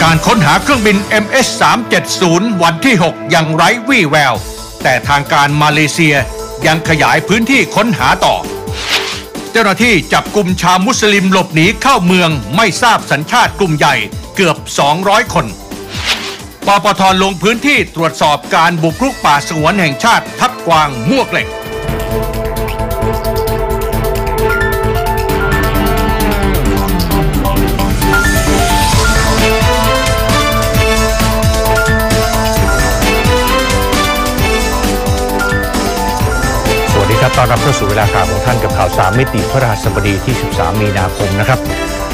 การค้นหาเครื่องบิน MS-370 วันที่ 6 อย่างไร้วี่แววแต่ทางการมาเลเซียยังขยายพื้นที่ค้นหาต่อเจ้าหน้าที่จับกุมชาวมุสลิมหลบหนีเข้าเมืองไม่ทราบสัญชาติกลุ่มใหญ่เกือบ200คนปปท.ลงพื้นที่ตรวจสอบการบุกรุกป่าสงวนแห่งชาติทับกวางมวกเหล็กต้อนรับเข้าสู่เวลาข่าวของท่านกับข่าว3มิติพฤหัสบดีที่13มีนาคมนะครับ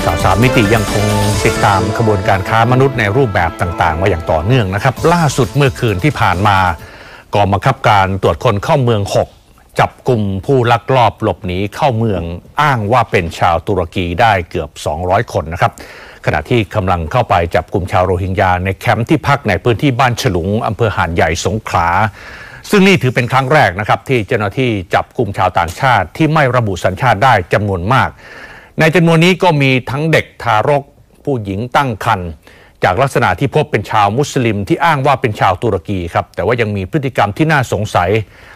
ข่าว3มิติยังคงติดตามขบวนการค้ามนุษย์ในรูปแบบต่างๆมาอย่างต่อเนื่องนะครับล่าสุดเมื่อคืนที่ผ่านมากองบังคับการตรวจคนเข้าเมือง6จับกลุ่มผู้ลักลอบหลบหนีเข้าเมืองอ้างว่าเป็นชาวตุรกีได้เกือบ200คนนะครับขณะที่กำลังเข้าไปจับกลุ่มชาวโรฮิงญาในแคมป์ที่พักในพื้นที่บ้านฉลุงอำเภอหาดใหญ่สงขลาซึ่งนี่ถือเป็นครั้งแรกนะครับที่เจ้าหน้าที่จับกลุ่มชาวต่างชาติที่ไม่ระบุสัญชาติได้จำนวนมากในจำนวนนี้ก็มีทั้งเด็กทารกผู้หญิงตั้งครรภ์จากลักษณะที่พบเป็นชาวมุสลิมที่อ้างว่าเป็นชาวตุรกีครับแต่ว่ายังมีพฤติกรรมที่น่าสงสัย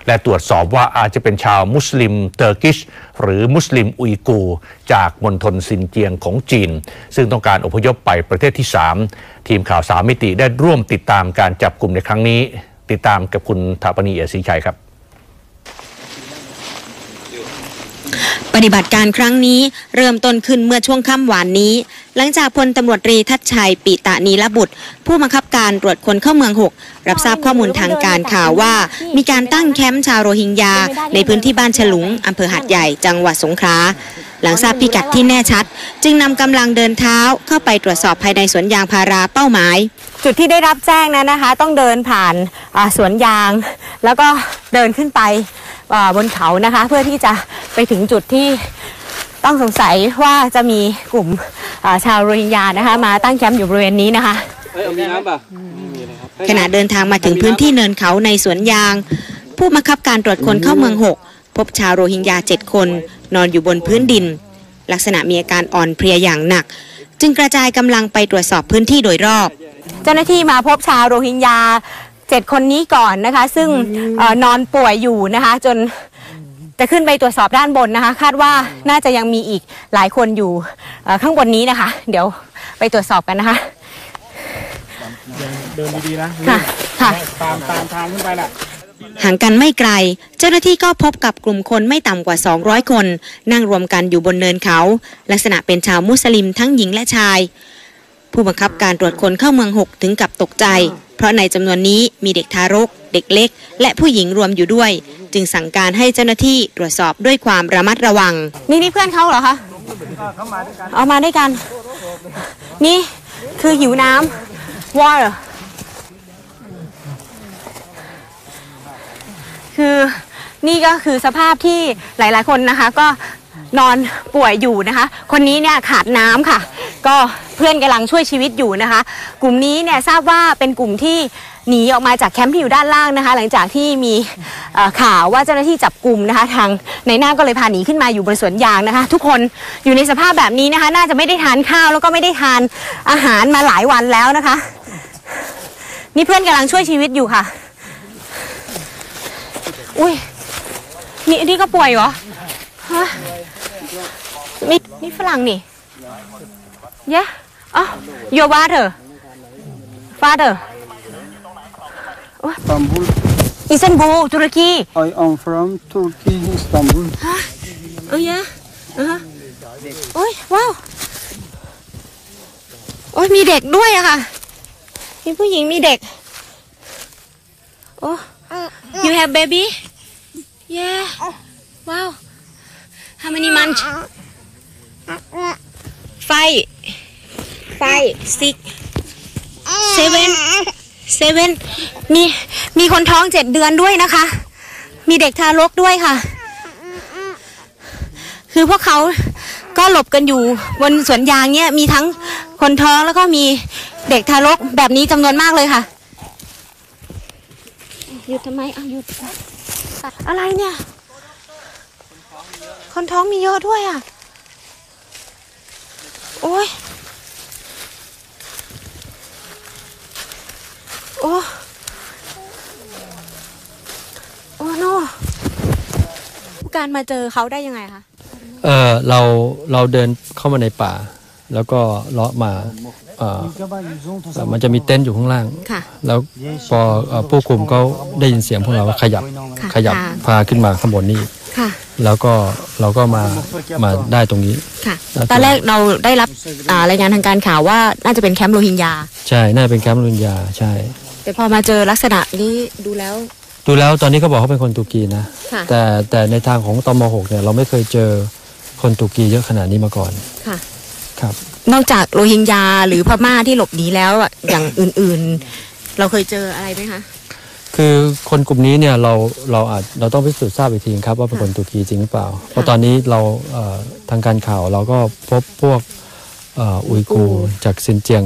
และตรวจสอบว่าอาจจะเป็นชาวมุสลิมเตอร์กิชหรือมุสลิมอุยกูร์จากมณฑลซินเจียงของจีนซึ่งต้องการอพยพไปประเทศที่3ทีมข่าว3มิติได้ร่วมติดตามการจับกลุ่มในครั้งนี้ติดตามกับคุณถาปณีเอียดศรีชัยครับปฏิบัติการครั้งนี้เริ่มต้นขึ้นเมื่อช่วงค่ำวานนี้หลังจากพลตำรวจตรีทัชชัยปิตานีรบุตรผู้บังคับการตรวจคนเข้าเมือง6รับทราบข้อมูลทางการข่าวว่ามีการตั้งแคมป์ชาวโรฮิงญาในพื้นที่บ้านฉลุงอำเภอหาดใหญ่จังหวัดสงขลาหลังทราบพิกัดที่แน่ชัดจึงนำกำลังเดินเท้าเข้าไปตรวจสอบภายในสวนยางพาราเป้าหมายจุดที่ได้รับแจ้งนั้นนะคะต้องเดินผ่านสวนยางแล้วก็เดินขึ้นไปบนเขานะคะเพื่อที่จะไปถึงจุดที่ต้องสงสัยว่าจะมีกลุ่มชาวโรฮิงญานะคะมาตั้งแคมป์อยู่บริเวณนี้นะคะขณะเดินทางมาถึงพื้นที่เนินเขาในสวนยางผู้บังคับการตรวจคนเข้าเมือง6พบชาวโรฮิงญา7คนนอนอยู่บนพื้นดินลักษณะมีอาการอ่อนเพลียอย่างหนักจึงกระจายกำลังไปตรวจสอบพื้นที่โดยรอบเจ้าหน้าที่มาพบชาวโรฮิงญา7คนนี้ก่อนนะคะซึ่งนอนป่วยอยู่นะคะจนจะขึ้นไปตรวจสอบด้านบนนะคะคาดว่าน่าจะยังมีอีกหลายคนอยู่ข้างบนนี้นะคะเดี๋ยวไปตรวจสอบกันนะคะเดินดีๆนะค่ะตามทางขึ้นไปน่ะห่างกันไม่ไกลเจ้าหน้าที่ก็พบกับกลุ่มคนไม่ต่ำกว่า200คนนั่งรวมกันอยู่บนเนินเขาลักษณะเป็นชาวมุสลิมทั้งหญิงและชายผู้บังคับการตรวจคนเข้าเมือง6ถึงกับตกใจเพราะในจำนวนนี้มีเด็กทารกเด็กเล็กและผู้หญิงรวมอยู่ด้วยจึงสั่งการให้เจ้าหน้าที่ตรวจสอบด้วยความระมัดระวังนี่เพื่อนเขาเหรอคะเอามาด้วยกันนี่คือหิวน้ำ water คือนี่ก็คือสภาพที่หลายๆคนนะคะก็นอนป่วยอยู่นะคะคนนี้เนี่ยขาดน้ำค่ะก็เพื่อนกำลังช่วยชีวิตอยู่นะคะกลุ่มนี้เนี่ยทราบว่าเป็นกลุ่มที่หนีออกมาจากแคมป์ที่อยู่ด้านล่างนะคะหลังจากที่มีข่าวว่าเจ้าหน้าที่จับกลุ่มนะคะทางในหน้าก็เลยพาหนีขึ้นมาอยู่บนสวนยางนะคะทุกคนอยู่ในสภาพแบบนี้นะคะน่าจะไม่ได้ทานข้าวแล้วก็ไม่ได้ทานอาหารมาหลายวันแล้วนะคะนี่เพื่อนกำลังช่วยชีวิตอยู่ค่ะอุ้ยนี่ก็ป่วยเหรอฮะนี่ฝรั่งนี่yeah your father Istanbul Istanbul Turkey I am from Turkey Istanbul yeah โอ้ยว้าวโอ้ยมีเด็กด้วยอะค่ะมีผู้หญิงมีเด็กโอ้ you have baby yeah wow how many months 5 6 7 มีคนท้อง7 เดือนด้วยนะคะมีเด็กทารกด้วยค่ะคือพวกเขาก็หลบกันอยู่บนสวนยางเนี่ยมีทั้งคนท้องแล้วก็มีเด็กทารกแบบนี้จำนวนมากเลยค่ะหยุดทำไมหยุดอะไรเนี่ยคนท้องมีเยอะด้วยอ่ะโอ้ย โอ้โนผู้การมาเจอเขาได้ยังไงคะเราเดินเข้ามาในป่าแล้วก็เลาะมามันจะมีเต็นท์อยู่ข้างล่างแล้วพอผู้คุมเขาได้ยินเสียงพวกเราขยับพาขึ้นมาข้างบนนี่แล้วก็เราก็มาได้ตรงนี้ตอนแรกเราได้รับรายงานทางการข่าวว่าน่าจะเป็นแคมป์โรฮิงญาใช่น่าจะเป็นแคมป์โรฮิงญาใช่แต่พอมาเจอลักษณะนี้ดูแล้วตอนนี้เขาบอกเขาเป็นคนตุรกีนะแต่ในทางของตม.6เนี่ยเราไม่เคยเจอคนตุรกีเยอะขนาดนี้มาก่อนครับนอกจากโรฮิงญาหรือพม่าที่หลบหนีแล้วอย่างอื่นๆเราเคยเจออะไรไหมคะคือคนกลุ่มนี้เนี่ยเราต้องพิสูจน์ทราบอีกทีครับว่าเป็นคนตุรกีจริงหรือเปล่าเพราะตอนนี้เราทางการข่าวเราก็พบพวกอุยกูร์จากซินเจียง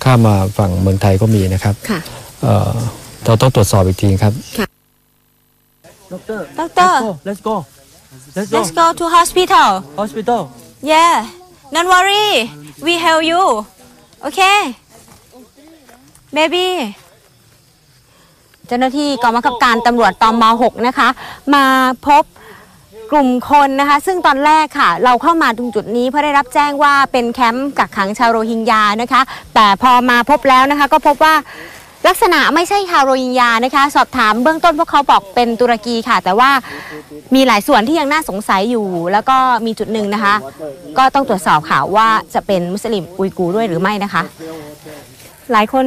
ข้ามมาฝั่งเมืองไทยก็มีนะครับเราต้องตรวจสอบอีกทีครับDoctor let's go to hospital yeah don't worry we help you okay baby เจ้าหน้าที่กองบังคับการตำรวจตม.6นะคะมาพบกลุ่มคนนะคะซึ่งตอนแรกค่ะเราเข้ามาตรงจุดนี้เพื่อได้รับแจ้งว่าเป็นแคมป์กักขังชาวโรฮิงญานะคะแต่พอมาพบแล้วนะคะก็พบว่าลักษณะไม่ใช่ชาวโรฮิงญานะคะสอบถามเบื้องต้นพวกเขาบอกเป็นตุรกีค่ะแต่ว่ามีหลายส่วนที่ยังน่าสงสัยอยู่แล้วก็มีจุดหนึ่งนะคะก็ต้องตรวจสอบค่ะว่าจะเป็นมุสลิมอุยกูร์ด้วยหรือไม่นะคะหลายคน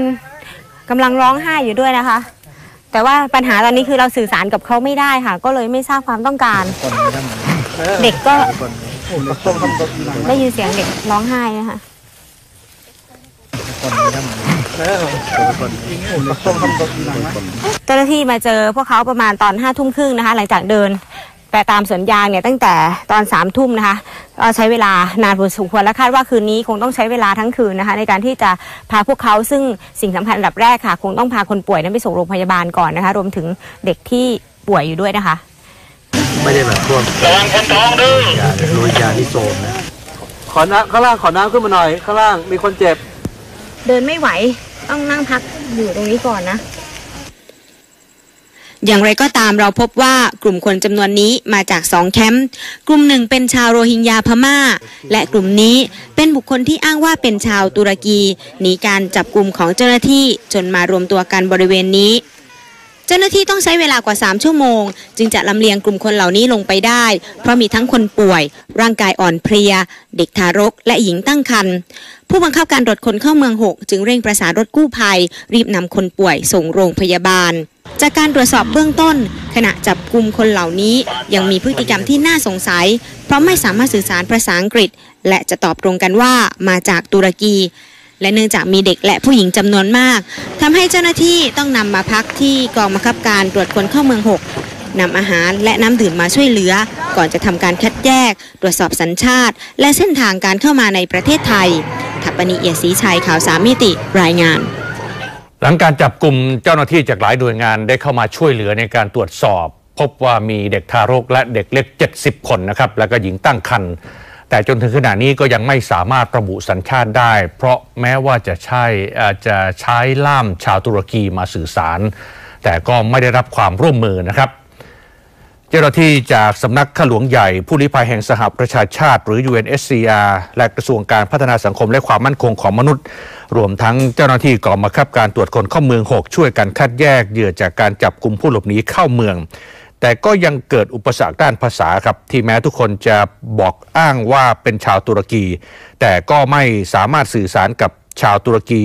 กำลังร้องไห้อยู่ด้วยนะคะแต่ว่าปัญหาตอนนี้คือเราสื่อสารกับเขาไม่ได้ค่ะก็เลยไม่ทราบความต้องการเด็กก็ได้ยินเสียงเด็กร้องไห้นะคะเจ้าหน้าที่มาเจอพวกเขาประมาณตอน5 ทุ่มครึ่งนะคะหลังจากเดินไปตามสวนยางเนี่ยตั้งแต่ตอน3 ทุ่มนะคะก็ใช้เวลานานพอสมควรและคาดว่าคืนนี้คงต้องใช้เวลาทั้งคืนนะคะในการที่จะพาพวกเขาซึ่งสิ่งสำคัญอันดับแรกค่ะคงต้องพาคนป่วยนั้นไปส่งโรงพยาบาลก่อนนะคะรวมถึงเด็กที่ป่วยอยู่ด้วยนะคะไม่ได้แบบพวกยาที่โซมนะขอน้ำข้างล่างขอน้ำขึ้นมาหน่อยข้างล่างมีคนเจ็บเดินไม่ไหวต้องนั่งพักอยู่ตรงนี้ก่อนนะอย่างไรก็ตามเราพบว่ากลุ่มคนจำนวนนี้มาจาก2 แคมป์กลุ่มหนึ่งเป็นชาวโรฮิงญาพม่าและกลุ่มนี้เป็นบุคคลที่อ้างว่าเป็นชาวตุรกีหนีการจับกุมของเจ้าหน้าที่จนมารวมตัวกันบริเวณนี้เจ้าหน้าที่ต้องใช้เวลากว่า3 ชั่วโมงจึงจะลำเลียงกลุ่มคนเหล่านี้ลงไปได้เพราะมีทั้งคนป่วยร่างกายอ่อนเพลียเด็กทารกและหญิงตั้งครรภ์ผู้บังคับการตรวจคนเข้าเมือง6จึงเร่งประสานรถกู้ภัยรีบนำคนป่วยส่งโรงพยาบาลจากการตรวจสอบเบื้องต้นขณะจับกุมคนเหล่านี้ยังมีพฤติกรรมที่น่าสงสัยเพราะไม่สามารถสื่อสารภาษาอังกฤษและจะตอบตรงกันว่ามาจากตุรกีและเนื่องจากมีเด็กและผู้หญิงจำนวนมากทำให้เจ้าหน้าที่ต้องนำมาพักที่กองบังคับการตรวจคนเข้าเมือง6นำอาหารและน้ำดื่มมาช่วยเหลือก่อนจะทำการคัดแยกตรวจสอบสัญชาติและเส้นทางการเข้ามาในประเทศไทยทัปปณีเอียดศรีชัยข่าว3 มิติรายงานหลังการจับกลุ่มเจ้าหน้าที่จากหลายหน่วยงานได้เข้ามาช่วยเหลือในการตรวจสอบพบว่ามีเด็กทารกและเด็กเล็ก70 คนนะครับแล้วก็หญิงตั้งครรภ์แต่จนถึงขณะนี้ก็ยังไม่สามารถระบุสัญชาติได้เพราะแม้ว่าจะใช้ล่ามชาวตุรกีมาสื่อสารแต่ก็ไม่ได้รับความร่วมมือนะครับเจ้าหน้าที่จากสำนักข้าหลวงใหญ่ผู้ลี้ภัยแห่งสหประชาชาติหรือ UNHCR และกระทรวงการพัฒนาสังคมและความมั่นคงของมนุษย์รวมทั้งเจ้าหน้าที่กองบังคับการตรวจคนเข้าเมือง6ช่วยกันคัดแยกเหยื่อจากการจับกุมผู้หลบหนีเข้าเมืองแต่ก็ยังเกิดอุปสรรคด้านภาษาครับที่แม้ทุกคนจะบอกอ้างว่าเป็นชาวตุรกีแต่ก็ไม่สามารถสื่อสารกับชาวตุรกี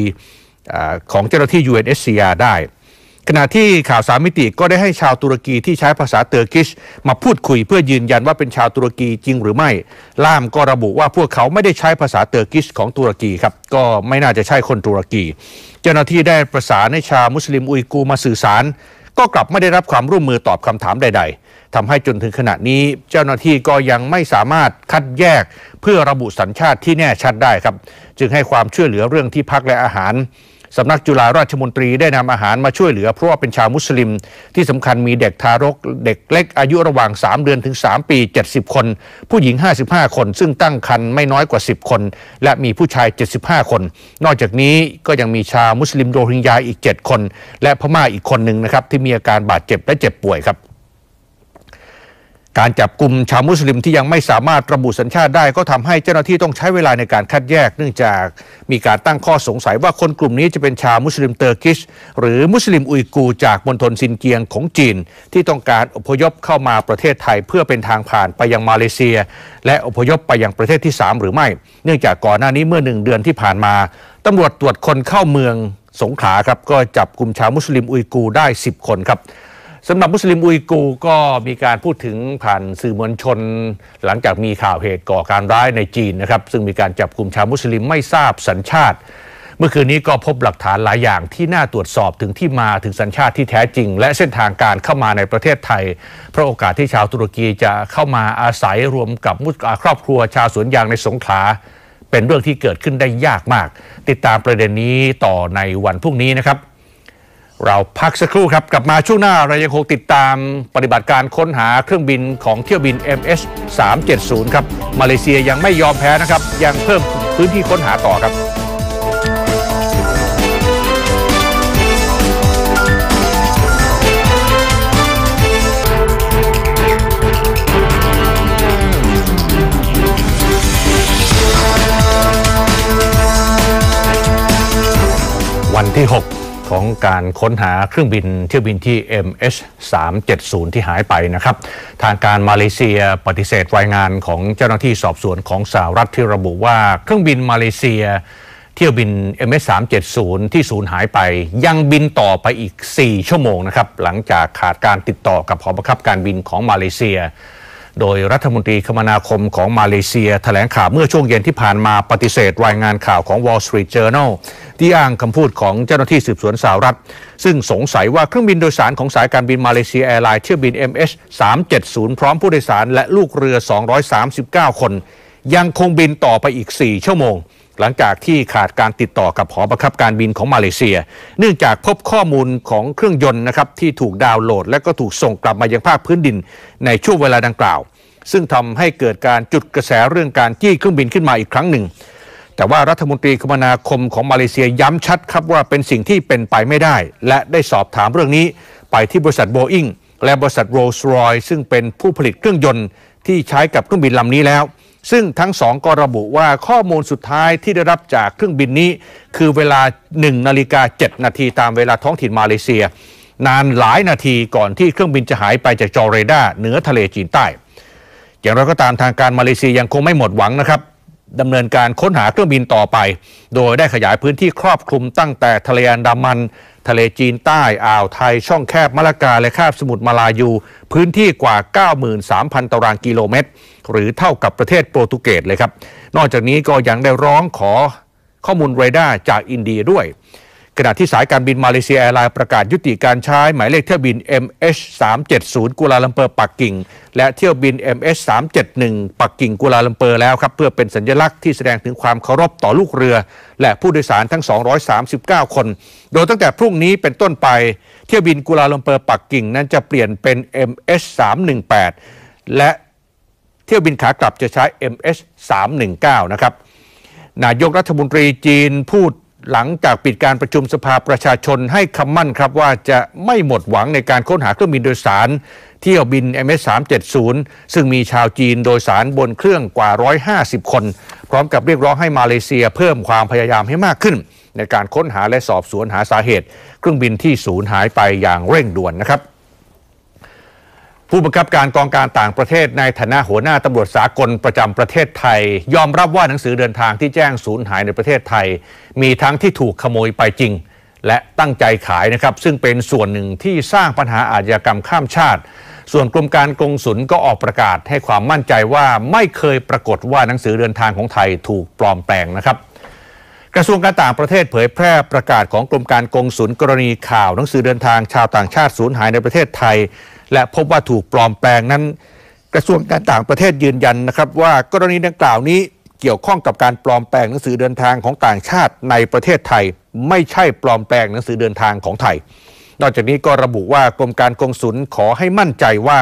ของเจ้าหน้าที่ UNHCR ได้ขณะที่ข่าว3 มิติก็ได้ให้ชาวตุรกีที่ใช้ภาษาเตอร์กิชมาพูดคุยเพื่อยืนยันว่าเป็นชาวตุรกีจริงหรือไม่ล่ามก็ระบุว่าพวกเขาไม่ได้ใช้ภาษาเตอร์กิชของตุรกีครับก็ไม่น่าจะใช่คนตุรกีเจ้าหน้าที่ได้ประสานให้ชาวมุสลิมอุยกูร์มาสื่อสารก็กลับไม่ได้รับความร่วมมือตอบคำถามใดๆทำให้จนถึงขณะนี้เจ้าหน้าที่ก็ยังไม่สามารถคัดแยกเพื่อระบุสัญชาติที่แน่ชัดได้ครับจึงให้ความช่วยเหลือเรื่องที่พักและอาหาร สำนักจุฬาราชมนตรีได้นำอาหารมาช่วยเหลือเพราะว่าเป็นชาวมุสลิมที่สำคัญมีเด็กทารกเด็กเล็กอายุระหว่าง3 เดือนถึง 3 ปี70 คนผู้หญิง55 คนซึ่งตั้งครรภ์ไม่น้อยกว่า10 คนและมีผู้ชาย75 คนนอกจากนี้ก็ยังมีชาวมุสลิมโรฮิงญาอีก7 คนและพม่าอีกคนหนึ่งนะครับที่มีอาการบาดเจ็บและเจ็บป่วยครับการจับกุมชาวมุสลิมที่ยังไม่สามารถระบุสัญชาติได้ก็ทำให้เจ้าหน้าที่ต้องใช้เวลาในการคัดแยกเนื่องจากมีการตั้งข้อสงสัยว่าคนกลุ่มนี้จะเป็นชาวมุสลิมเตอร์กิชหรือมุสลิมอุยกูร์จากมณฑลซินเจียงของจีนที่ต้องการอพยพเข้ามาประเทศไทยเพื่อเป็นทางผ่านไปยังมาเลเซียและอพยพไปยังประเทศที่3หรือไม่เนื่องจากก่อนหน้านี้เมื่อ1 เดือนที่ผ่านมาตำรวจตรวจคนเข้าเมืองสงขลาครับก็จับกุมชาวมุสลิมอุยกูร์ได้10 คนครับสำหรับมุสลิมอุยกูร์ก็มีการพูดถึงผ่านสื่อมวลชนหลังจากมีข่าวเหตุก่อการร้ายในจีนนะครับซึ่งมีการจับกุมชาวมุสลิมไม่ทราบสัญชาติเมื่อคืนนี้ก็พบหลักฐานหลายอย่างที่น่าตรวจสอบถึงที่มาถึงสัญชาติที่แท้จริงและเส้นทางการเข้ามาในประเทศไทยเพราะโอกาสที่ชาวตุรกีจะเข้ามาอาศัยรวมกับครอบครัวชาวสวนยางในสงขลาเป็นเรื่องที่เกิดขึ้นได้ยากมากติดตามประเด็นนี้ต่อในวันพรุ่งนี้นะครับเราพักสักครู่ครับกลับมาช่วงหน้าเรายังคงติดตามปฏิบัติการค้นหาเครื่องบินของเที่ยวบิน MH370 ครับมาเลเซียยังไม่ยอมแพ้นะครับยังเพิ่มพื้นที่ค้นหาต่อครับวันที่ 6ของการค้นหาเครื่องบินเที่ยวบินที่ MH370 ที่หายไปนะครับทางการมาเลเซียปฏิเสธรายงานของเจ้าหน้าที่สอบสวนของสหรัฐที่ระบุว่าเครื่องบินมาเลเซียเที่ยวบิน MH370 ที่สูญหายไปยังบินต่อไปอีก4 ชั่วโมงนะครับหลังจากขาดการติดต่อกับหอบังคับการบินของมาเลเซียโดยรัฐมนตรีคมนาคมของมาเลเซียแถลงข่าวเมื่อช่วงเย็นที่ผ่านมาปฏิเสธรายงานข่าวของ Wall Street Journal ที่อ้างคำพูดของเจ้าหน้าที่สืบสวนสหรัฐซึ่งสงสัยว่าเครื่องบินโดยสารของสายการบินมาเลเซียแอร์ไลน์เที่ยวบิน MH370 พร้อมผู้โดยสารและลูกเรือ239 คนยังคงบินต่อไปอีก4 ชั่วโมงหลังจากที่ขาดการติดต่อกับหอบังคับการบินของมาเลเซียเนื่องจากพบข้อมูลของเครื่องยนต์นะครับที่ถูกดาวน์โหลดและก็ถูกส่งกลับมายังภาคพื้นดินในช่วงเวลาดังกล่าวซึ่งทำให้เกิดการจุดกระแสเรื่องการจี้เครื่องบินขึ้นมาอีกครั้งหนึ่งแต่ว่ารัฐมนตรีคมนาคมของมาเลเซียย้ำชัดครับว่าเป็นสิ่งที่เป็นไปไม่ได้และได้สอบถามเรื่องนี้ไปที่บริษัทโบอิงและบริษัทโรลส์รอยซ์ซึ่งเป็นผู้ผลิตเครื่องยนต์ที่ใช้กับเครื่องบินลำนี้แล้วซึ่งทั้งสองก็ระบุว่าข้อมูลสุดท้ายที่ได้รับจากเครื่องบินนี้คือเวลา 1:07 นาทีตามเวลาท้องถิ่นมาเลเซียนานหลายนาทีก่อนที่เครื่องบินจะหายไปจากจอเรดาร์เหนือทะเลจีนใต้อย่างไรก็ตามทางการมาเลเซียยังคงไม่หมดหวังนะครับดำเนินการค้นหาเครื่องบินต่อไปโดยได้ขยายพื้นที่ครอบคลุมตั้งแต่ทะเลอันดามันทะเลจีนใต้อ่าวไทยช่องแคบมะละกาและคาบสมุทรมาลายูพื้นที่กว่า 93,000 ตารางกิโลเมตรหรือเท่ากับประเทศโปรตุเกสเลยครับนอกจากนี้ก็ยังได้ร้องขอข้อมูลเรดาร์จากอินเดียด้วยขณะที่สายการบินมาเลเซียแอร์ไลน์ประกาศยุติการใช้หมายเลขเที่ยวบิน MH370 กัวลาลัมเปอร์ปักกิ่งและเที่ยวบิน MH371 ปักกิ่งกัวลาลัมเปอร์แล้วครับเพื่อเป็นสัญลักษณ์ที่แสดงถึงความเคารพต่อลูกเรือและผู้โดยสารทั้ง239 คนโดยตั้งแต่พรุ่งนี้เป็นต้นไปเที่ยวบินกัวลาลัมเปอร์ปักกิ่งนั้นจะเปลี่ยนเป็น MH318 และเที่ยวบินขากลับจะใช้ MH319 นะครับนายกรัฐมนตรีจีนพูดหลังจากปิดการประชุมสภาประชาชนให้คำมั่นครับว่าจะไม่หมดหวังในการค้นหาเครื่องบินโดยสารเที่ยวบิน MH370 ซึ่งมีชาวจีนโดยสารบนเครื่องกว่า150 คนพร้อมกับเรียกร้องให้มาเลเซียเพิ่มความพยายามให้มากขึ้นในการค้นหาและสอบสวนหาสาเหตุเครื่องบินที่สูญหายไปอย่างเร่งด่วนนะครับผู้บังคับการกองการต่างประเทศในฐานะหัวหน้าตำรวจสากลประจำประเทศไทยยอมรับว่าหนังสือเดินทางที่แจ้งสูญหายในประเทศไทยมีทั้งที่ถูกขโมยไปจริงและตั้งใจขายนะครับซึ่งเป็นส่วนหนึ่งที่สร้างปัญหาอาชญากรรมข้ามชาติส่วนกรมการกงสุลก็ออกประกาศให้ความมั่นใจว่าไม่เคยปรากฏว่าหนังสือเดินทางของไทยถูกปลอมแปลงนะครับกระทรวงการต่างประเทศเผยแพร่ประกาศของกรมการกงสุลกรณีข่าวหนังสือเดินทางชาวต่างชาติสูญหายในประเทศไทยและพบว่าถูกปลอมแปลงนั้นกระทรวงการต่างประเทศยืนยันนะครับว่ากรณีดังกล่าวนี้เกี่ยวข้องกับการปลอมแปลงหนังสือเดินทางของต่างชาติในประเทศไทย ไม่ใช่ปลอมแปลงหนังสือเดินทางของไทยนอกจากนี้ก็ระบุว่ากรมการกงสุลขอให้มั่นใจว่า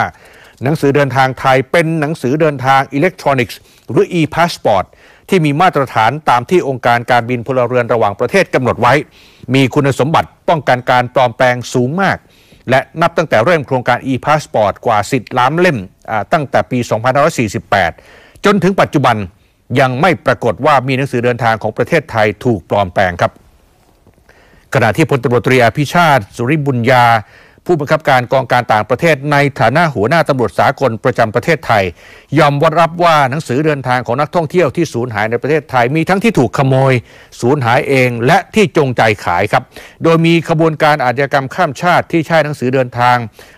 หนังสือเดินทางไทยเป็นหนังสือเดินทางอิเล็กทรอนิกส์หรือ e-passport ที่มีมาตรฐานตามที่องค์การการบินพลเรือนระหว่างประเทศกำหนดไว้มีคุณสมบัติป้องกันการปลอมแปลงสูงมากและนับตั้งแต่เริ่มโครงการ e-passport กว่า10 ล้านเล่มตั้งแต่ปี 2548 จนถึงปัจจุบันยังไม่ปรากฏว่ามีหนังสือเดินทางของประเทศไทยถูกปลอมแปลงครับขณะที่พลตำรวจตรีอภิชาติสุริบุญญาผู้บังคับการกองการต่างประเทศในฐานะหัวหน้าตำรวจสากลประจำประเทศไทยยอมรับว่าหนังสือเดินทางของนักท่องเที่ยวที่สูญหายในประเทศไทยมีทั้งที่ถูกขโมยสูญหายเองและที่จงใจขายครับโดยมีขบวนการอาชญากรรมข้ามชาติที่ใช้หนังสือเดินทาง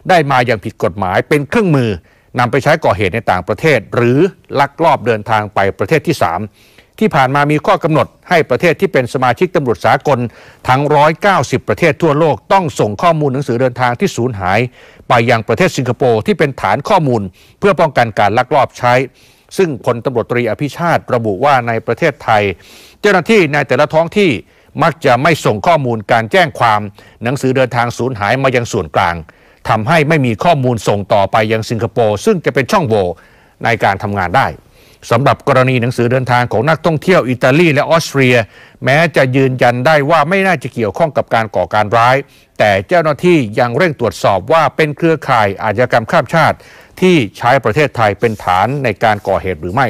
ได้มาอย่างผิดกฎหมายเป็นเครื่องมือนำไปใช้ก่อเหตุในต่างประเทศหรือลักลอบเดินทางไปประเทศที่ 3ที่ผ่านมามีข้อกำหนดให้ประเทศที่เป็นสมาชิกตำรวจสากลทั้ง190ประเทศทั่วโลกต้องส่งข้อมูลหนังสือเดินทางที่สูญหายไปยังประเทศสิงคโปร์ที่เป็นฐานข้อมูลเพื่อป้องกันการลักลอบใช้ซึ่งพลตำรวจตรีอภิชาติระบุว่าในประเทศไทยเจ้าหน้าที่ในแต่ละท้องที่มักจะไม่ส่งข้อมูลการแจ้งความหนังสือเดินทางสูญหายมายังส่วนกลางทำให้ไม่มีข้อมูลส่งต่อไปยังสิงคโปร์ซึ่งจะเป็นช่องโหว่ในการทำงานได้สำหรับกรณีหนังสือเดินทางของนักท่องเที่ยวอิตาลีและออสเตรียแม้จะยืนยันได้ว่าไม่น่าจะเกี่ยวข้องกับการก่อการร้ายแต่เจ้าหน้าที่ยังเร่งตรวจสอบว่าเป็นเครือข่ายอาชญากรรมข้ามชาติที่ใช้ประเทศไทยเป็นฐานในการก่อเหตุหรือไม่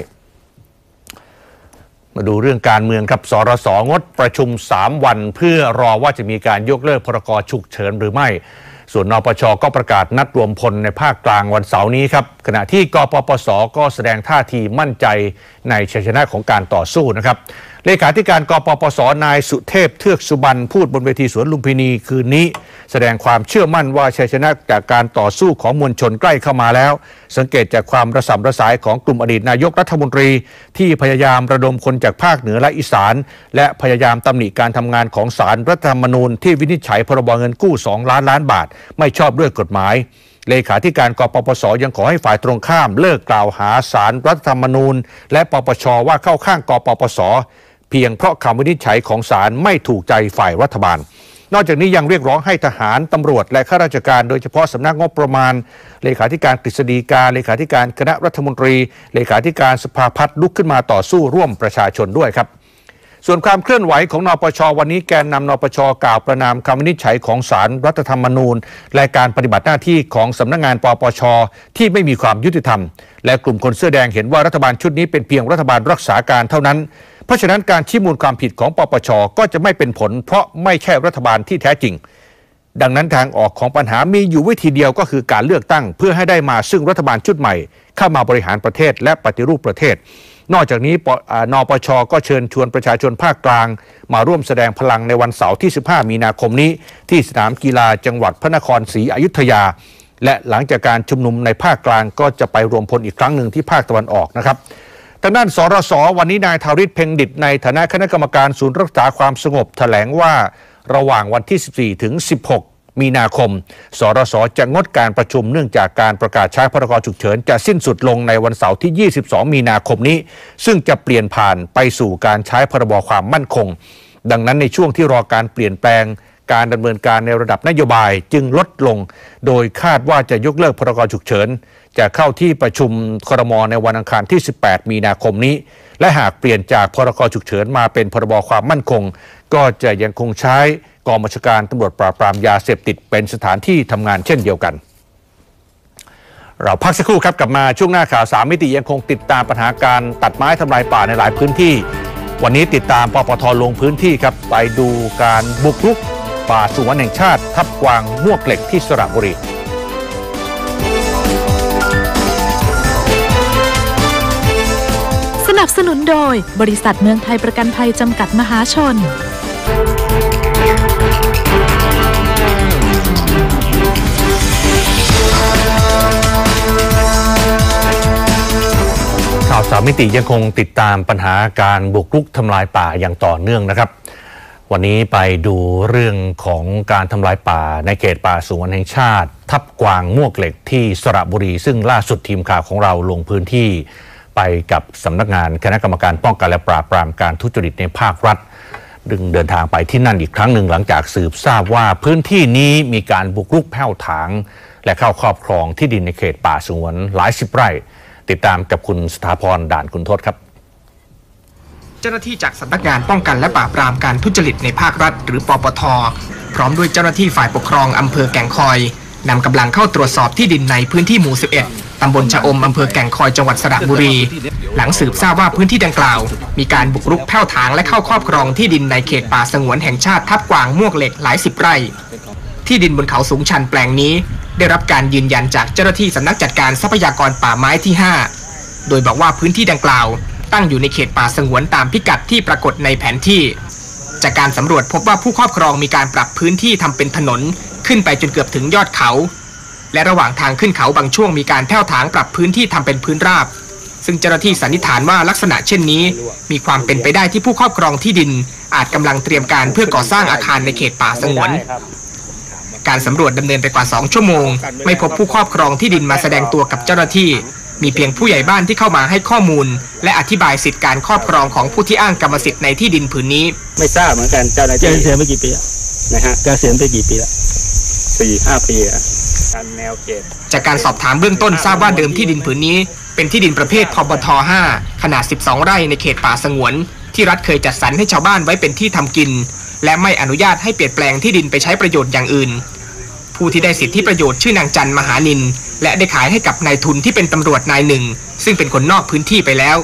มาดูเรื่องการเมืองครับสรสงดประชุม3วันเพื่อรอว่าจะมีการยกเลิกพรกฉุกเฉินหรือไม่ส่วนนปช.ก็ประกาศนัดรวมพลในภาคกลางวันเสาร์นี้ครับขณะที่กปปส.ก็แสดงท่าทีมั่นใจในชัยชนะของการต่อสู้นะครับเลขาธิการกปปส.นายสุเทพเทือกสุบรรณพูดบนเวทีสวนลุมพินีคืนนี้แสดงความเชื่อมั่นว่าชัยชนะจากการต่อสู้ของมวลชนใกล้เข้ามาแล้วสังเกตจากความระสำระสายของกลุ่มอดีตนายกรัฐมนตรีที่พยายามระดมคนจากภาคเหนือและอีสานและพยายามตำหนิการทำงานของศาลรัฐธรรมนูญที่วินิจฉัยพรบเงินกู้2 ล้านล้านบาทไม่ชอบด้วยกฎหมายเลขาธิการกปปส.ยังขอให้ฝ่ายตรงข้ามเลิกกล่าวหาศาลรัฐธรรมนูญและปปช.ว่าเข้าข้างกปปส.เพียงเพราะคำวินิจฉัยของศาลไม่ถูกใจฝ่ายรัฐบาลนอกจากนี้ยังเรียกร้องให้ทหารตำรวจและข้าราชการโดยเฉพาะสำนักงบประมาณเลขาธิการกฤษฎีกาเลขาธิการคณะรัฐมนตรีเลขาธิการสภาพัฒน์ลุกขึ้นมาต่อสู้ร่วมประชาชนด้วยครับส่วนความเคลื่อนไหวของนปช.วันนี้แกนนำนปช.กล่าวประณามคำวินิจฉัยของศาลรัฐธรรมนูญและการปฏิบัติหน้าที่ของสำนักงานปปช.ที่ไม่มีความยุติธรรมและกลุ่มคนเสื้อแดงเห็นว่ารัฐบาลชุดนี้เป็นเพียงรัฐบาลรักษาการเท่านั้นเพราะฉะนั้นการชี้มูลความผิดของปปช.ก็จะไม่เป็นผลเพราะไม่ใช่รัฐบาลที่แท้จริงดังนั้นทางออกของปัญหามีอยู่วิธีเดียวก็คือการเลือกตั้งเพื่อให้ได้มาซึ่งรัฐบาลชุดใหม่เข้ามาบริหารประเทศและปฏิรูปประเทศนอกจากนี้นปช.ก็เชิญชวนประชาชนภาคกลางมาร่วมแสดงพลังในวันเสาร์ที่15มีนาคมนี้ที่สนามกีฬาจังหวัดพระนครศรีอยุธยาและหลังจากการชุมนุมในภาคกลางก็จะไปรวมพลอีกครั้งหนึ่งที่ภาคตะวันออกนะครับทางด้านสรส.วันนี้นายธาริศเพ็งดิษฐ์ในฐานะคณะกรรมการศูนย์รักษาความสงบแถลงว่าระหว่างวันที่14ถึง16มีนาคมสรส.จะงดการประชุมเนื่องจากการประกาศใช้พรกฉุกเฉินจะสิ้นสุดลงในวันเสาร์ที่22มีนาคมนี้ซึ่งจะเปลี่ยนผ่านไปสู่การใช้พรบความมั่นคงดังนั้นในช่วงที่รอการเปลี่ยนแปลงการดำเนินการในระดับนโยบายจึงลดลงโดยคาดว่าจะยกเลิกพรกฉุกเฉินจะเข้าที่ประชุมครม.ในวันอังคารที่18มีนาคมนี้และหากเปลี่ยนจากพรกฉุกเฉินมาเป็นพรบความมั่นคงก็จะยังคงใช้กองบัญชาการตำรวจปราบปรามยาเสพติดเป็นสถานที่ทำงานเช่นเดียวกันเราพักสักครู่ครับกลับมาช่วงหน้าข่าว3มิติยังคงติดตามปัญหาการตัดไม้ทำลายป่าในหลายพื้นที่วันนี้ติดตามปปท.ลงพื้นที่ครับไปดูการบุกรุกป่าสงวนแห่งชาติทับกวางมวกเหล็กที่สระบุรีสนับสนุนโดยบริษัทเมืองไทยประกันภัยจำกัดมหาชนข่าว3มิติยังคงติดตามปัญหาการบุกรุกทำลายป่าอย่างต่อเนื่องนะครับวันนี้ไปดูเรื่องของการทำลายป่าในเขตป่าสงวนแห่งชาติทับกวางมวกเหล็กที่สระบุรีซึ่งล่าสุดทีมข่าวของเราลงพื้นที่ไปกับสำนักงานคณะกรรมการป้องกันและปราบปรามการทุจริตในภาครัฐ เดินทางไปที่นั่นอีกครั้งหนึ่งหลังจากสืบทราบว่าพื้นที่นี้มีการบุกรุกแผ่วถางและเข้าครอบครองที่ดินในเขตป่าสงวนหลายสิบไร่ติดตามกับคุณสถาพรด่านคุณทศครับเจ้าหน้าที่จากสำนักงานป้องกันและปราบปรามการทุจริตในภาครัฐหรือปปท.พร้อมด้วยเจ้าหน้าที่ฝ่ายปกครองอำเภอแก่งคอยนำกำลังเข้าตรวจสอบที่ดินในพื้นที่หมู่ 11 ตำบลชะอมอำเภอแก่งคอยจังหวัดสระบุรีหลังสืบทราบว่าพื้นที่ดังกล่าวมีการบุกรุกแผ่วถางและเข้าครอบครองที่ดินในเขตป่าสงวนแห่งชาติทับกวางมวกเหล็กหลายสิบไร่ที่ดินบนเขาสูงชันแปลงนี้ได้รับการยืนยันจากเจ้าหน้าที่สำนักจัดการทรัพยากรป่าไม้ที่ 5 โดยบอกว่าพื้นที่ดังกล่าวตั้งอยู่ในเขตป่าสงวนตามพิกัดที่ปรากฏในแผนที่จากการสำรวจพบว่าผู้ครอบครองมีการปรับพื้นที่ทำเป็นถนนขึ้นไปจนเกือบถึงยอดเขาและระหว่างทางขึ้นเขาบางช่วงมีการแผ่วถางปรับพื้นที่ทำเป็นพื้นราบซึ่งเจ้าหน้าที่สันนิษฐานว่าลักษณะเช่นนี้มีความเป็นไปได้ที่ผู้ครอบครองที่ดินอาจกำลังเตรียมการเพื่อก่อสร้างอาคารในเขตป่าสงวนการสำรวจดำเนินไปกว่า2 ชั่วโมงไม่พบผู้ครอบครองที่ดินมาแสดงตัวกับเจ้าหน้าที่มีเพียงผู้ใหญ่บ้านที่เข้ามาให้ข้อมูลและอธิบายสิทธิการครอบครองของผู้ที่อ้างกรรมสิทธิ์ในที่ดินผืนนี้ไม่ทราบเหมือนกันเจ้าหน้าที่เกษียณไปกี่ปีนะฮะเกษียณไปกี่ปีละ4-5 ปีการแนวเขตจากการสอบถามเบื้องต้นทราบว่าเดิมที่ดินผืนนี้เป็นที่ดินประเภทพบท5ขนาด12 ไร่ในเขตป่าสงวนที่รัฐเคยจัดสรรให้ชาวบ้านไว้เป็นที่ทำกินและไม่อนุญาตให้เปลี่ยนแปลงที่ดินไปใช้ประโยชน์อย่างอื่นผู้ที่ได้สิทธิประโยชน์ชื่อนางจันมหานินและได้ขายให้กับนายทุนที่เป็นตำรวจนายหนึ่งซึ่งเป็นคนนอกพื้นที่ไปแล้ว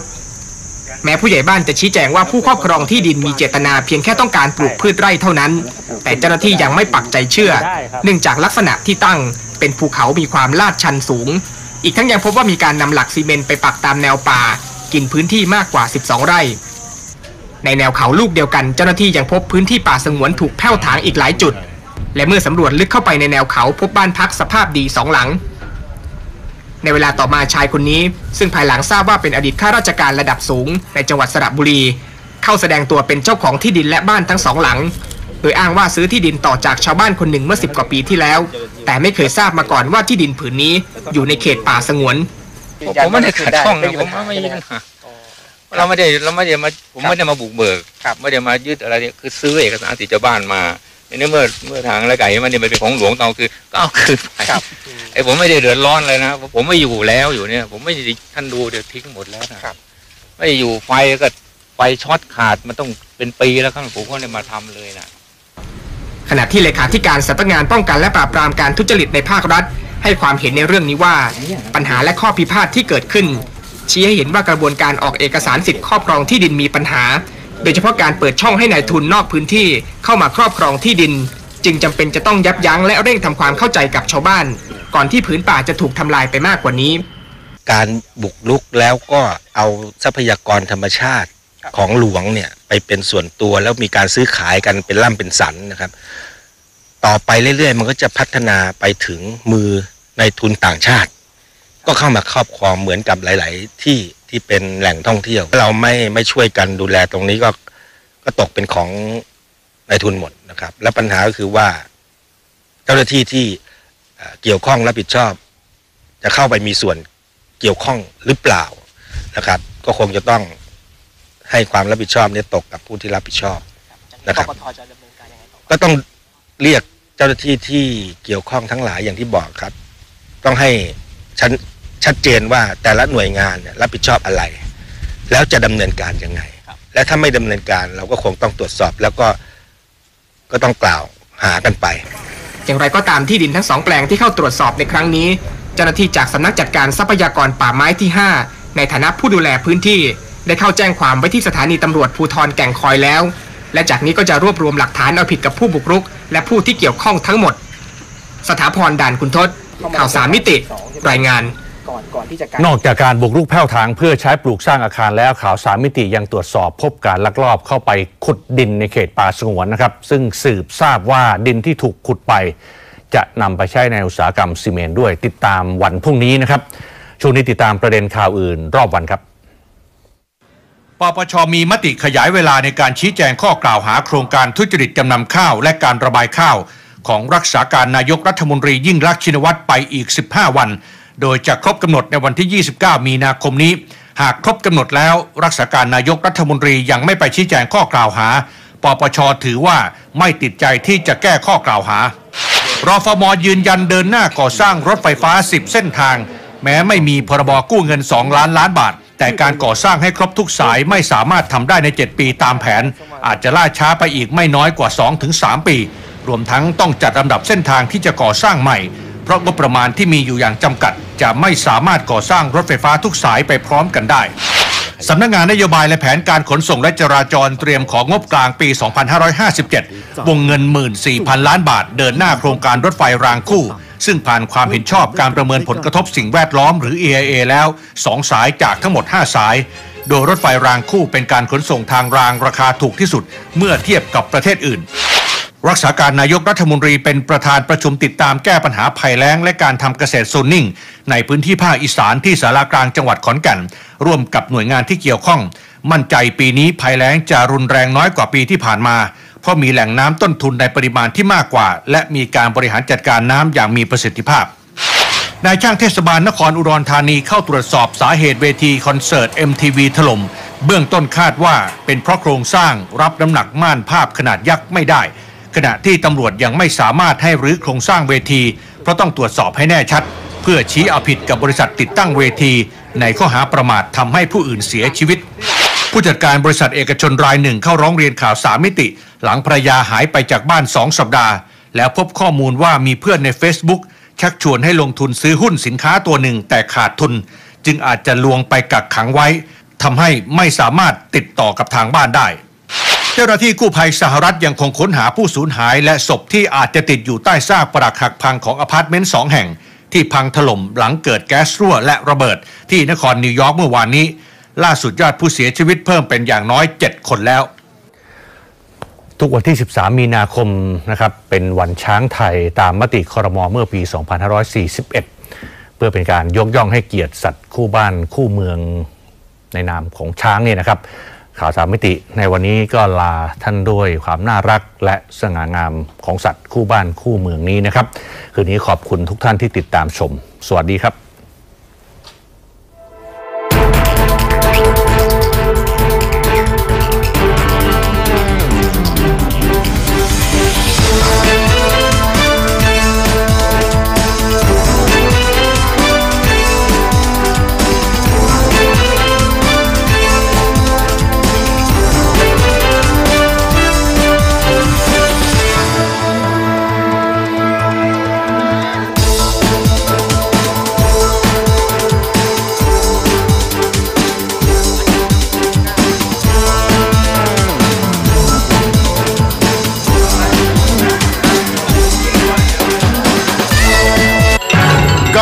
แม้ผู้ใหญ่บ้านจะชี้แจงว่าผู้ครอบครองที่ดินมีเจตนาเพียงแค่ต้องการปลูกพืชไร่เท่านั้นแต่เจ้าหน้าที่ยังไม่ปักใจเชื่อเนื่องจากลักษณะที่ตั้งเป็นภูเขามีความลาดชันสูงอีกทั้งยังพบว่ามีการนำหลักซีเมนต์ไปปักตามแนวป่ากินพื้นที่มากกว่า12 ไร่ในแนวเขาลูกเดียวกันเจ้าหน้าที่ยังพบพื้นที่ป่าสงวนถูกแผ่วถางอีกหลายจุดและเมื่อสำรวจลึกเข้าไปในแนวเขาพบบ้านพักสภาพดี2 หลังในเวลาต่อมาชายคนนี้ซึ่งภายหลังทราบว่าเป็นอดีตข้าราชการระดับสูงในจังหวัดสระบุรีเข้าแสดงตัวเป็นเจ้าของที่ดินและบ้านทั้ง2 หลังโดยอ้างว่าซื้อที่ดินต่อจากชาวบ้านคนหนึ่งเมื่อ10 กว่าปีที่แล้วแต่ไม่เคยทราบมาก่อนว่าที่ดินผืนนี้อยู่ในเขตป่าสงวนผมไม่ได้ขัดข้องนะผมไม่มีปัญหาเราไม่ได้มาผมไม่ได้มาบุกเบิกไม่ได้มายึดอะไรคือซื้อเอกสารสิทธิ์ชาวบ้านมาเนี่ยเมื่อทางอะไรไก่มันเป็นของหลวงเราคือก็เอาคืนไปไอ้ผมไม่ได้เดือดร้อนเลยนะผมไม่อยู่แล้วอยู่เนี่ยผมไม่ได้ท่านดูเดี๋ยวทิ้งหมดแล้วนะไม่อยู่ไฟก็ไฟช็อตขาดมันต้องเป็นปีแล้วครับผมก็เลยมาทำเลยนะขณะที่เลขาธิการสำนักงานป้องกันและปราบปรามการทุจริตในภาครัฐให้ความเห็นในเรื่องนี้ว่าปัญหาและข้อพิพาทที่เกิดขึ้นชี้ให้เห็นว่ากระบวนการออกเอกสารสิทธิ์ครอบครองที่ดินมีปัญหาโดยเฉพาะการเปิดช่องให้นายทุนนอกพื้นที่เข้ามาครอบครองที่ดินจึงจำเป็นจะต้องยับยั้งและเร่งทำความเข้าใจกับชาวบ้านก่อนที่ผืนป่าจะถูกทำลายไปมากกว่านี้การบุกรุกแล้วก็เอาทรัพยากรธรรมชาติของหลวงเนี่ยไปเป็นส่วนตัวแล้วมีการซื้อขายกันเป็นล่ำเป็นสันนะครับต่อไปเรื่อยๆมันก็จะพัฒนาไปถึงมือในทุนต่างชาติก็เข้ามาครอบครองเหมือนกับหลายๆที่เป็นแหล่งท่องเที่ยวเราไม่ช่วยกันดูแลตรงนี้ก็ตกเป็นของนายทุนหมดนะครับและปัญหาก็คือว่าเจ้าหน้าที่ที่เกี่ยวข้องรับผิดชอบจะเข้าไปมีส่วนเกี่ยวข้องหรือเปล่านะครับก็คงจะต้องให้ความรับผิดชอบนี้ตกกับผู้ที่รับผิดชอบนะครับก็ต้องเรียกเจ้าหน้าที่ที่เกี่ยวข้องทั้งหลายอย่างที่บอกครับต้องให้ชัดเจนว่าแต่ละหน่วยงานรับผิดชอบอะไรแล้วจะดำเนินการยังไงและถ้าไม่ดำเนินการเราก็คงต้องตรวจสอบแล้วก็ต้องกล่าวหากันไปอย่างไรก็ตามที่ดินทั้ง2 แปลงที่เข้าตรวจสอบในครั้งนี้เจ้าหน้าที่จากสำนักจัดการทรัพยากรป่าไม้ที่ 5ในฐานะผู้ดูแลพื้นที่ได้เข้าแจ้งความไว้ที่สถานีตำรวจภูธรแก่งคอยแล้วและจากนี้ก็จะรวบรวมหลักฐานเอาผิดกับผู้บุกรุกและผู้ที่เกี่ยวข้องทั้งหมดสถาพรด่านคุณทศข่าว3 มิติรายงานนอกจากการบุกรุกแผ่วถางเพื่อใช้ปลูกสร้างอาคารแล้วข่าว3 มิติยังตรวจสอบพบการลักลอบเข้าไปขุดดินในเขตป่าสงวนนะครับซึ่งสืบทราบว่าดินที่ถูกขุดไปจะนำไปใช้ในอุตสาหกรรมซีเมนต์ด้วยติดตามวันพรุ่งนี้นะครับช่วงนี้ติดตามประเด็นข่าวอื่นรอบวันครับปปช.มีมติขยายเวลาในการชี้แจงข้อกล่าวหาโครงการทุจริตจำนำข้าวและการระบายข้าวของรักษาการนายกรัฐมนตรียิ่งลักษณ์ชินวัตรไปอีก15 วันโดยจะครบกำหนดในวันที่29 มีนาคมนี้หากครบกำหนดแล้วรักษาการนายกรัฐมนตรียังไม่ไปชี้แจงข้อกล่าวหา ปปช.ถือว่าไม่ติดใจที่จะแก้ข้อกล่าวหารฟม.ยืนยันเดินหน้าก่อสร้างรถไฟฟ้า10เส้นทางแม้ไม่มีพรบกู้เงิน2 ล้านล้านบาทแต่การก่อสร้างให้ครบทุกสายไม่สามารถทำได้ใน7 ปีตามแผนอาจจะล่าช้าไปอีกไม่น้อยกว่า 2-3 ปีรวมทั้งต้องจัดลำดับเส้นทางที่จะก่อสร้างใหม่เพราะงบประมาณที่มีอยู่อย่างจำกัดจะไม่สามารถก่อสร้างรถไฟฟ้าทุกสายไปพร้อมกันได้สำนักงานนโยบายและแผนการขนส่งและจราจรเตรียมของงบกลางปี 2557 วงเงิน 14,000 ล้านบาทเดินหน้าโครงการรถไฟรางคู่ซึ่งผ่านความเห็นชอบการประเมินผลกระทบสิ่งแวดล้อมหรือ EIA แล้ว2 สายจากทั้งหมด5 สายโดยรถไฟรางคู่เป็นการขนส่งทางรางราคาถูกที่สุดเมื่อเทียบกับประเทศอื่นรักษาการนายกรัฐมนตรีเป็นประธานประชุมติดตามแก้ปัญหาภัยแล้งและการทำเกษตรโซนนิ่งในพื้นที่ภาคอีสานที่ศาลากลางจังหวัดขอนแก่นร่วมกับหน่วยงานที่เกี่ยวข้องมั่นใจปีนี้ภัยแล้งจะรุนแรงน้อยกว่าปีที่ผ่านมาเพราะมีแหล่งน้ำต้นทุนในปริมาณที่มากกว่าและมีการบริหารจัดการน้ำอย่างมีประสิทธิภาพนายช่างเทศบาลนครอุดรธานีเข้าตรวจสอบสาเหตุเวทีคอนเสิร์ต MTV ถล่มเบื้องต้นคาดว่าเป็นเพราะโครงสร้างรับน้ำหนักม่านภาพขนาดยักษ์ไม่ได้ขณะที่ตำรวจยังไม่สามารถให้รื้อโครงสร้างเวทีเพราะต้องตรวจสอบให้แน่ชัดเพื่อชี้เอาผิดกับบริษัทติดตั้งเวทีในข้อหาประมาททำให้ผู้อื่นเสียชีวิตผู้จัดการบริษัทเอกชนรายหนึ่งเข้าร้องเรียนข่าว3 มิติหลังภรรยาหายไปจากบ้าน2 สัปดาห์แล้วพบข้อมูลว่ามีเพื่อนใน Facebook ชักชวนให้ลงทุนซื้อหุ้นสินค้าตัวหนึ่งแต่ขาดทุนจึงอาจจะลวงไปกักขังไว้ทำให้ไม่สามารถติดต่อกับทางบ้านได้เจ้าหน้าที่กู้ภัยสหรัฐยังคงค้นหาผู้สูญหายและศพที่อาจจะติดอยู่ใต้ซากปรักหักพังของอพาร์ตเมนต์2 แห่งที่พังถล่มหลังเกิดแก๊สรั่วและระเบิดที่นครนิวยอร์กเมื่อวานนี้ล่าสุดยอดผู้เสียชีวิตเพิ่มเป็นอย่างน้อย7 คนแล้วทุกวันที่13 มีนาคมนะครับเป็นวันช้างไทยตามมติครม.เมื่อปี 2541 เพื่อเป็นการยกย่องให้เกียรติสัตว์คู่บ้านคู่เมืองในนามของช้างเนี่ยนะครับข่าว3 มิติในวันนี้ก็ลาท่านด้วยความน่ารักและสง่างามของสัตว์คู่บ้านคู่เมืองนี้นะครับคืนนี้ขอบคุณทุกท่านที่ติดตามชมสวัสดีครับ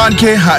การเคหะ